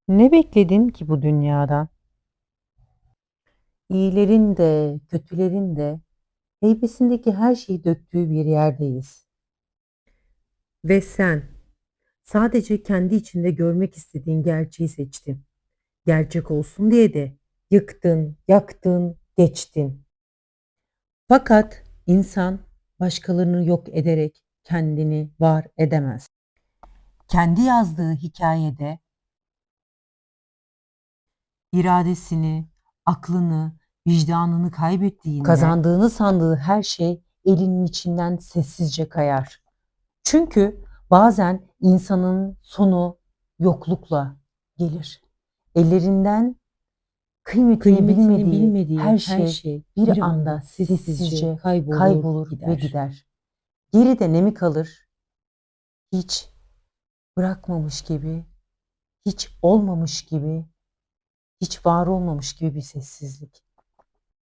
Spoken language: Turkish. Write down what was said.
Ne bekledin ki bu dünyadan? İyilerin de, kötülerin de heybesindeki her şeyi döktüğü bir yerdeyiz. Ve sen sadece kendi içinde görmek istediğin gerçeği seçtin. Gerçek olsun diye de yıktın, yaktın, geçtin. Fakat insan başkalarını yok ederek kendini var edemez. Kendi yazdığı hikayede iradesini, aklını, vicdanını kaybettiğinde kazandığını sandığı her şey elinin içinden sessizce kayar. Çünkü bazen insanın sonu yoklukla gelir. Ellerinden kıymetini bilmediği her şey bir anda sessizce kaybolur ve gider. Geride ne mi kalır? Hiç bırakmamış gibi, hiç olmamış gibi, hiç var olmamış gibi bir sessizlik.